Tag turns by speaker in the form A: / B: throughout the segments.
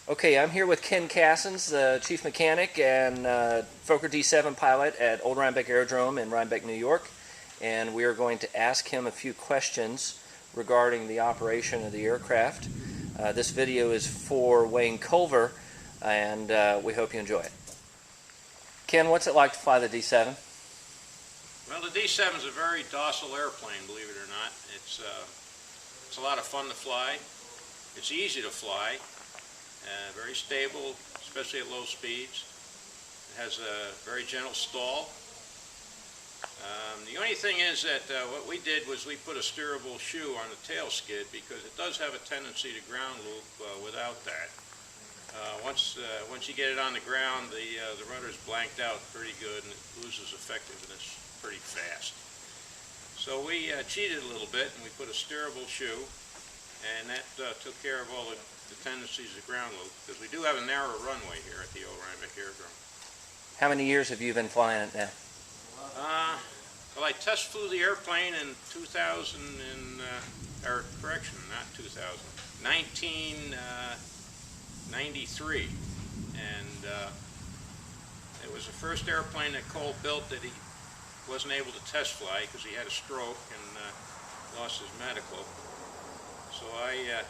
A: Okay, I'm here with Ken Cassens, the Chief Mechanic and Fokker D.VII pilot at Old Rhinebeck Aerodrome in Rhinebeck, New York. And we are going to ask him a few questions regarding the operation of the aircraft. This video is for Wayne Culver, and we hope you enjoy it. Ken, what's it like to fly the D.VII?
B: Well, the D.VII is a very docile airplane, believe it or not. It's a lot of fun to fly. It's easy to fly. Very stable, especially at low speeds. It has a very gentle stall. The only thing is that what we did was we put a steerable shoe on the tail skid because it does have a tendency to ground loop without that. Once you get it on the ground, the rudder's blanked out pretty good and it loses effectiveness pretty fast. So we cheated a little bit and we put a steerable shoe, and that took care of all the tendencies of ground loop, because we do have a narrow runway here at the Old Rhinebeck Aerodrome.
A: How many years have you been flying it now?
B: Well, I test flew the airplane in 2000 or correction, not 2000, 1993, and it was the first airplane that Cole built that he wasn't able to test fly because he had a stroke and lost his medical. So I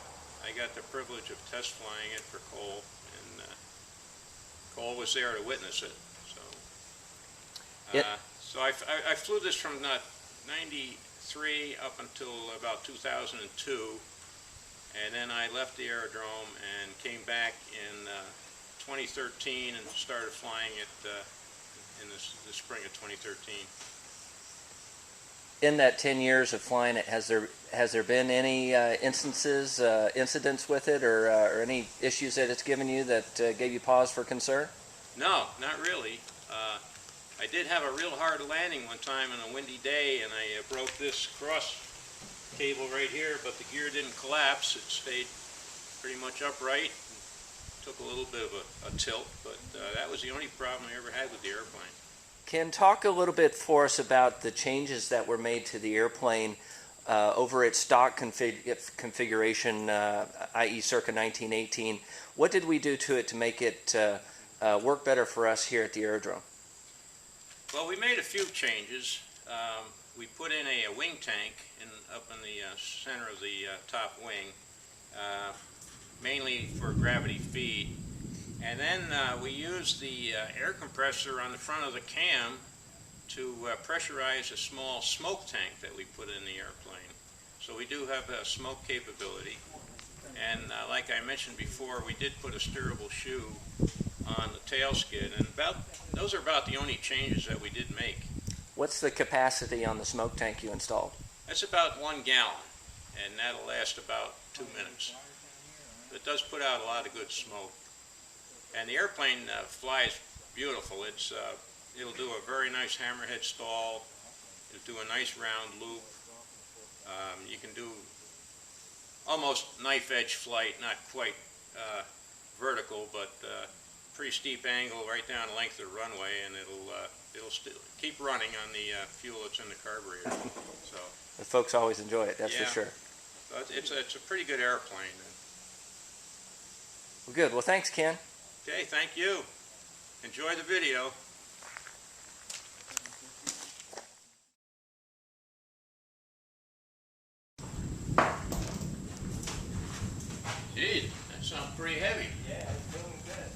B: got the privilege of test flying it for Cole, and Cole was there to witness it. So I flew this from 93 up until about 2002, and then I left the aerodrome and came back in 2013 and started flying it in the spring of 2013.
A: In that 10 years of flying it, has there been any incidents with it, or any issues that it's given you that gave you pause for concern?
B: No, not really. I did have a real hard landing one time on a windy day, and I broke this cross cable right here, but the gear didn't collapse. It stayed pretty much upright. Took a little bit of a tilt, but that was the only problem I ever had with the airplane.
A: Ken, talk a little bit for us about the changes that were made to the airplane over its stock configuration, i.e. circa 1918. What did we do to it to make it work better for us here at the aerodrome?
B: Well, we made a few changes. We put in a wing tank up in the center of the top wing, mainly for gravity feed. And then we used the air compressor on the front of the cam to pressurize a small smoke tank that we put in the airplane. So we do have a smoke capability. And like I mentioned before, we did put a steerable shoe on the tail skid, and those are about the only changes that we did make.
A: What's the capacity on the smoke tank you installed?
B: That's about 1 gallon, and that'll last about 2 minutes. It does put out a lot of good smoke. And the airplane flies beautiful. It'll do a very nice hammerhead stall. It'll do a nice round loop. You can do almost knife edge flight, not quite vertical, but pretty steep angle right down the length of the runway, and it'll still keep running on the fuel that's in the carburetor. So
A: the folks always enjoy it, that's for sure.
B: So it's a pretty good airplane.
A: Well, good. Well, thanks, Ken.
B: Okay, thank you. Enjoy the video. Gee, that sounds pretty heavy.
A: Yeah, it's doing good.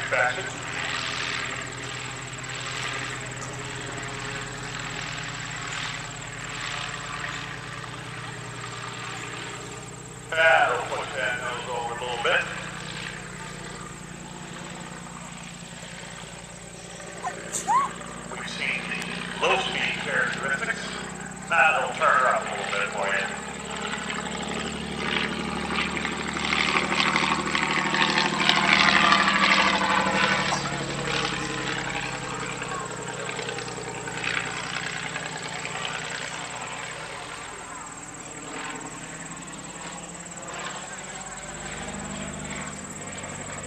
C: fasten. That'll push that nose over a little bit. We've seen the low speed characteristics. Now it'll turn her up a little bit for you.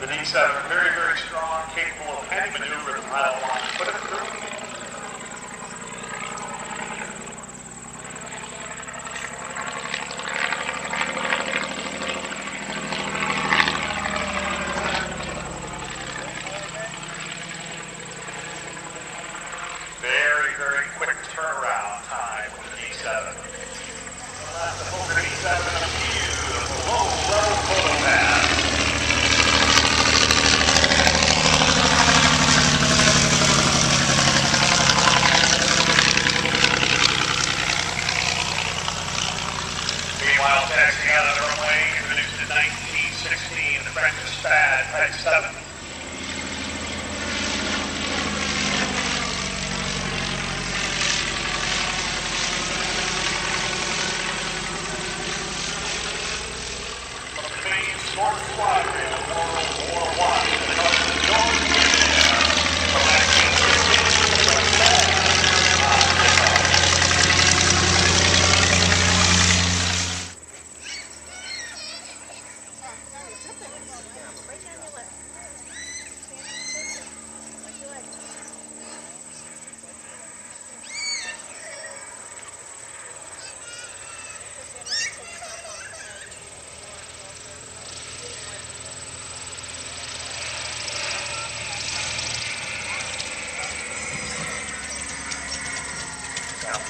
C: The D.VII, very, very strong, capable of any maneuver the pilot wants to put it through. Very, very quick turnaround time with the D.VII. Well, that's the Fokker D.VII, a beautiful low-level photo pad. Meanwhile, taxiing out of the runway, introduced in 1916, the French Spad Type 7. Sport Squadron of World War I, the Cassens from 1916 to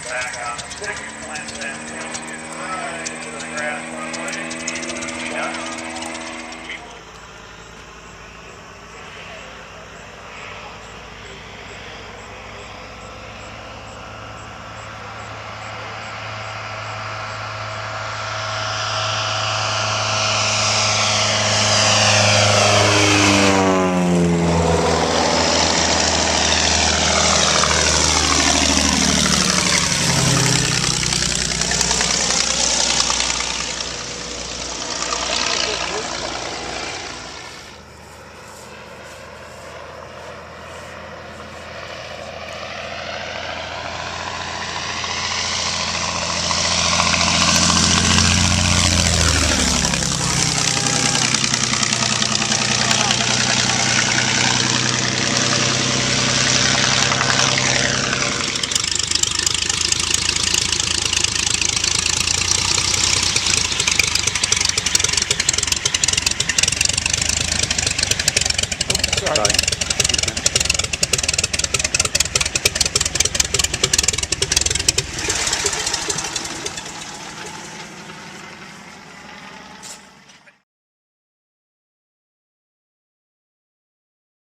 C: back on the stick, plants that tailspin right into the grass runway. Yeah.
D: Sorry.